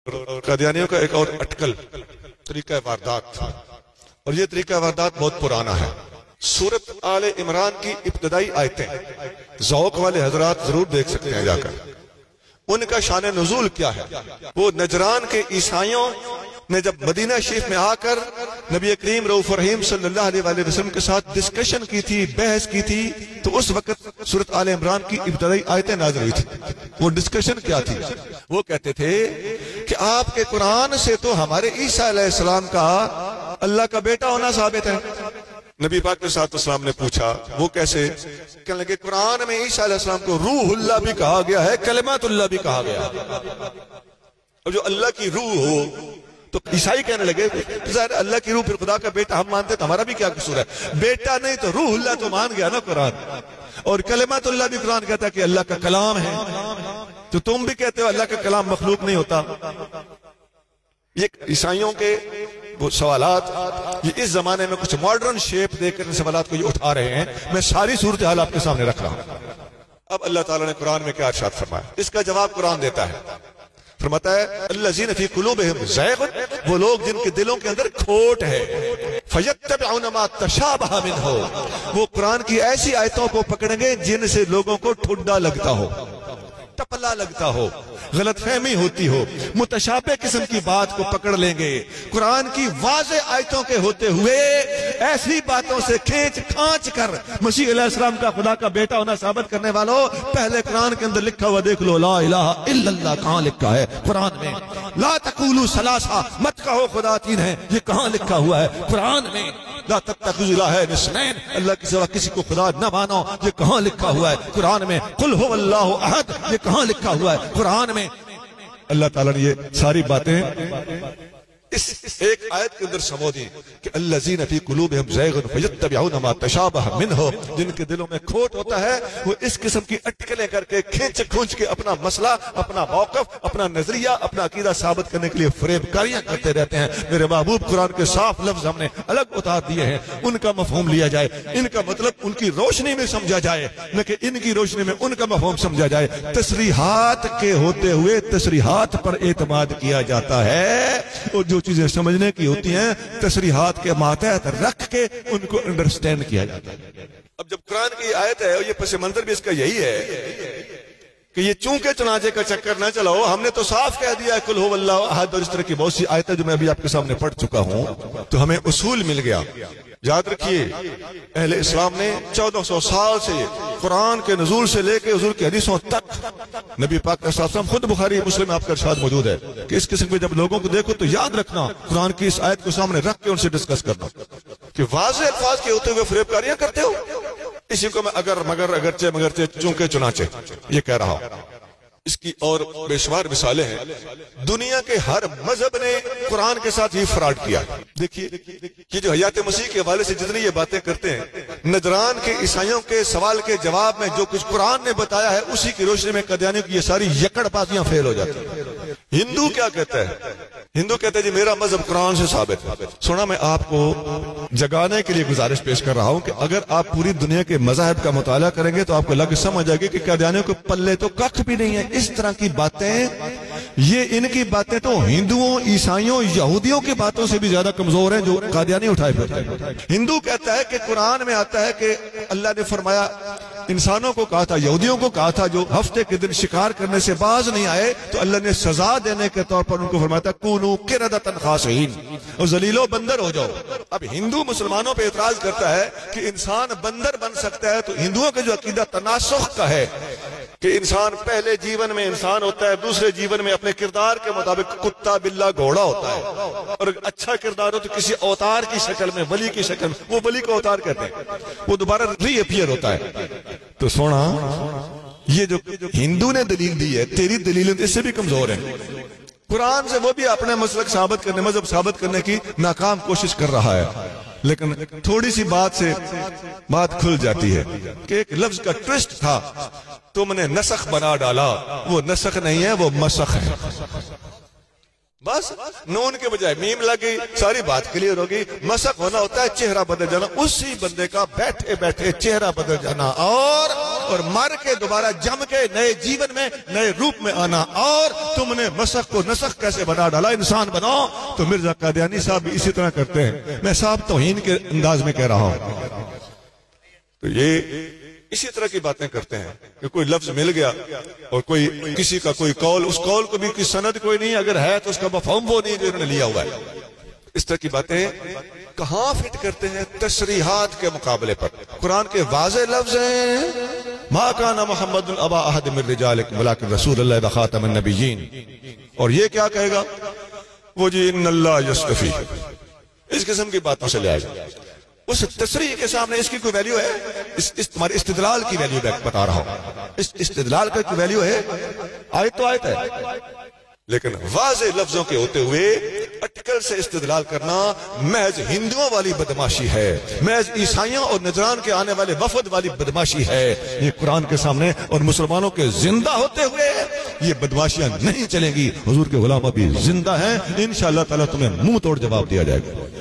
قادیانیوں کا ایک اور اٹکل طریقہ واردات تھا، اور یہ طریقہ واردات بہت پرانا ہے۔ سورت آل عمران کی ابتدائی آیتیں ذوق والے حضرات ضرور دیکھ سکتے ہیں جا کر، ان کا شان نزول کیا ہے۔ وہ نجران کے عیسائیوں نے جب مدینہ شریف میں آ کر نبی کریم رؤوف رحیم صلی اللہ علیہ وسلم کے ساتھ ڈسکشن کی تھی، بحث کی تھی، تو اس وقت سورت آل عمران کی ابتدائی آیتیں نازل ہوئی تھی۔ وہ ڈسکشن کیا تھی؟ وہ کہتے تھے کہ آپ کے قرآن سے تو ہمارے عیسیٰ علیہ السلام کا اللہ کا بیٹا ہونا ثابت ہے۔ نبی پاک صلی اللہ علیہ وسلم نے پوچھا وہ کیسے؟ کہنے لگے قرآن میں عیسیٰ علیہ السلام کو روح اللہ بھی کہا گیا ہے، کلمات اللہ بھی کہا گیا ہے۔ اور جو اللہ کی روح ہو تو عیسائی کہنے لگے ظاہر اللہ کی روح پھر خدا کا بیٹا ہم مانتے تو ہمارا بھی کیا قصور ہے؟ بیٹا نہیں تو روح اللہ تو مان گیا نا قرآن، اور کلمات اللہ بھی قرآن کہتا ہے کہ اللہ کا کلام ہے، تو تم بھی کہتے ہو اللہ کا کلام مخلوق نہیں ہوتا۔ یہ عیسائیوں کے وہ سوالات یہ اس زمانے میں کچھ ماڈرن شیپ دے کر ان سوالات کو یہ اٹھا رہے ہیں۔ میں ساری صورتحال آپ کے سامنے رکھ رہا ہوں۔ اب اللہ تعالیٰ نے قرآن میں کیا ارشاد فرمایا، اس کا جواب قرآن دیتا ہے، فرماتا ہے الذین فی قلوبہم زیغ، وہ لوگ جن کے دلوں کے اندر کھوٹ ہے، فیتبعون ما تشابہ منہ، وہ قرآن کی ایسی آیتوں کو پکڑیں گے جن سے لوگوں کو ٹھڈا لگتا ہو، ٹپلا لگتا ہو، غلط فہمی ہوتی ہو، متشابہ قسم کی بات کو پکڑ لیں گے۔ قرآن کی واضح آیتوں کے ہوتے ہوئے ایسی باتوں سے کھینچ کھانچ کر مسیح علیہ السلام کا خدا کا بیٹا ہونا ثابت کرنے والوں، پہلے قرآن کے اندر لکھا ہوا دیکھ لو، لا الہ الا اللہ کہاں لکھا ہے قرآن میں؟ لا تقولوا ثلاثہ، مت کہو خدا تین ہے، یہ کہاں لکھا ہوا ہے قرآن میں؟ لا تتخذوا الہین اثنین، اللہ کے سوا کسی کو خدا نہ مانو، یہ کہاں لکھا ہوا ہے قرآن میں؟ قل هو اللہ احد، یہ کہاں لکھا ہوا ہے قرآن میں؟ اللہ تعالیٰ نے یہ ساری باتیں اس ایک آیت کے اندر سمو دی کہ الذین فی قلوبہم زیغ فیتبعون ما تشابہ منہ، جن کے دلوں میں کھوٹ ہوتا ہے وہ اس قسم کی اٹکلیں کر کے کھینچ کھونچ کے اپنا مسئلہ، اپنا موقف، اپنا نظریہ، اپنا عقیدہ ثابت کرنے کے لیے فریب کاریاں کرتے رہتے ہیں۔ میرے محبوب قرآن کے صاف لفظ ہم نے الگ اتار دیے ہیں، ان کا مفہوم لیا جائے، ان کا مطلب ان کی روشنی میں سمجھا جائے، نہ کہ ان کی روشنی میں ان کا مفہوم سمجھا جائے۔ تصریحات کے ہوتے ہوئے تصریحات پر اعتماد کیا جاتا ہے، اور جو چیزیں سمجھنے کی ہوتی ہیں تصریحات کے ماتحت رکھ کے ان کو انڈرسٹینڈ کیا جاتا ہے۔ اب جب قرآن کی آیت ہے اور یہ پس منظر بھی اس کا یہی ہے کہ یہ چونکہ چنانچہ کا چکر نہ چلاؤ، ہم نے تو صاف کہہ دیا ہے قل هو اللہ احد، اور اس طرح کی بہت سی آیتیں جو میں ابھی آپ کے سامنے پڑھ چکا ہوں، تو ہمیں اصول مل گیا۔ یاد رکھیے اہل اسلام نے 1400 سال سے قرآن کے نزول سے لے کے حضور کی حدیثوں تک نبی پاک صلی اللہ علیہ وسلم خود بخاری مسلم میں آپ کا ارشاد موجود ہے کہ اس قسم میں جب لوگوں کو دیکھو تو یاد رکھنا، قرآن کی اس آیت کو سامنے رکھ کے ان سے ڈسکس کرنا کہ واضح الفاظ کے ہوتے ہوئے فریب کاریاں کرتے ہو۔ اسی کو میں اگر مگر اگرچہ مگرچہ چونکہ چنانچہ یہ کہہ رہا ہوں۔ اس کی اور بے شمار مثالیں ہیں۔ دنیا کے ہر مذہب نے قرآن کے ساتھ یہ فراڈ کیا۔ دیکھیے یہ جو حیات مسیح کے حوالے سے جتنی یہ باتیں کرتے ہیں، نجران کے عیسائیوں کے سوال کے جواب میں جو کچھ قرآن نے بتایا ہے اسی کی روشنی میں قادیانیوں کی یہ ساری یکڑ بازیاں فیل ہو جاتی ہیں۔ ہندو کیا کہتا ہے؟ ہندو کہتا ہے جی میرا مذہب قرآن سے ثابت ہے۔ سونا میں آپ کو جگانے کے لیے گزارش پیش کر رہا ہوں کہ اگر آپ پوری دنیا کے مذاہب کا مطالعہ کریں گے تو آپ کو لگ سمجھ آئے گی کہ قادیانیوں کو پلے تو ککھ بھی نہیں ہے۔ اس طرح کی باتیں، یہ ان کی باتیں تو ہندوؤں، عیسائیوں، یہودیوں کی باتوں سے بھی زیادہ کمزور ہیں جو قادیانی اٹھائے پھرتے ہیں۔ ہندو کہتا ہے کہ قرآن میں آتا ہے کہ اللہ نے فرمایا، انسانوں کو کہا تھا، یہودیوں کو کہا تھا جو ہفتے کے دن شکار کرنے سے باز نہیں آئے تو اللہ نے سزا دینے کے طور پر ان کو فرمایا تھا کونوا قردۃ خاسئین، اور ذلیل و بندر ہو جاؤ۔ اب ہندو مسلمانوں پہ اعتراض کرتا ہے کہ انسان بندر بن سکتا ہے، تو ہندوؤں کا جو عقیدہ تناسخ کا ہے کہ انسان پہلے جیون میں انسان ہوتا ہے، دوسرے جیون میں اپنے کردار کے مطابق کتا بلا گھوڑا ہوتا ہے، اور اچھا کردار ہو تو کسی اوتار کی شکل میں، ولی کی شکل میں، وہ ولی کو اوتار کہتے ہیں، وہ دوبارہ ری اپیئر ہوتا ہے۔ تو سونا یہ جو ہندو نے دلیل دی ہے، تیری دلیل اس سے بھی کمزور ہے۔ قرآن سے وہ بھی اپنے مسلک ثابت کرنے، مذہب ثابت کرنے کی ناکام کوشش کر رہا ہے، لیکن تھوڑی سی بات سے بات کھل جاتی ہے کہ ایک لفظ کا ٹوسٹ تھا، تم نے نسخ بنا ڈالا، وہ نسخ نہیں ہے، وہ مسخ ہے۔ بس نون کے بجائے میم لگی، ساری بات کلیئر ہوگی۔ مسخ ہونا ہوتا ہے چہرہ بدل جانا، اسی بندے کا بیٹھے بیٹھے چہرہ بدل جانا، اور اور مر کے دوبارہ جم کے نئے جیون میں نئے روپ میں آنا. اور تم نے مسخ کو نسخ کیسے بنا ڈالا, انسان بناؤ. تو مرزا قادیانی صاحب بھی اسی طرح کرتے ہیں. میں صاحب توہین کے انداز میں کہہ رہا ہوں. تو یہ اسی طرح کی باتیں کرتے ہیں کہ کوئی لفظ مل گیا اور کوئی کسی کا کوئی قول, اس قول کو بھی کوئی سند کوئی نہیں, اگر ہے تو اس کا مفہوم وہ نہیں جو انہوں نے لیا ہوا ہے. اس طرح کی باتیں کہاں فٹ کرتے ہیں تصریحات کے مقابلے پر. قرآن کے واضح لفظ ہیں, ما کان محمد ابا احد من رجالکم ولکن رسول اللہ وخاتم النبیین. اور یہ کیا کہے گا, وہ جی ان اللہ یصطفی, اس قسم کی باتوں سے لے آئے گا. اس تصریح کے سامنے اس کی کوئی ویلیو ہے؟ اس تمہارے استدلال کی ویلیو بتا رہا ہوں. اس استدلال کا کوئی ویلیو ہے؟ آیت تو آیت ہے, لیکن واضح لفظوں کے ہوتے ہوئے اٹکل سے استدلال کرنا محض ہندوؤں والی بدماشی ہے, محض عیسائیوں اور نجران کے آنے والے وفد والی بدماشی ہے. یہ قرآن کے سامنے اور مسلمانوں کے زندہ ہوتے ہوئے یہ بدماشیاں نہیں چلیں گی. حضور کے غلام ابھی زندہ ہیں, انشاءاللہ تعالی تمہیں منہ توڑ جواب دیا جائے گا.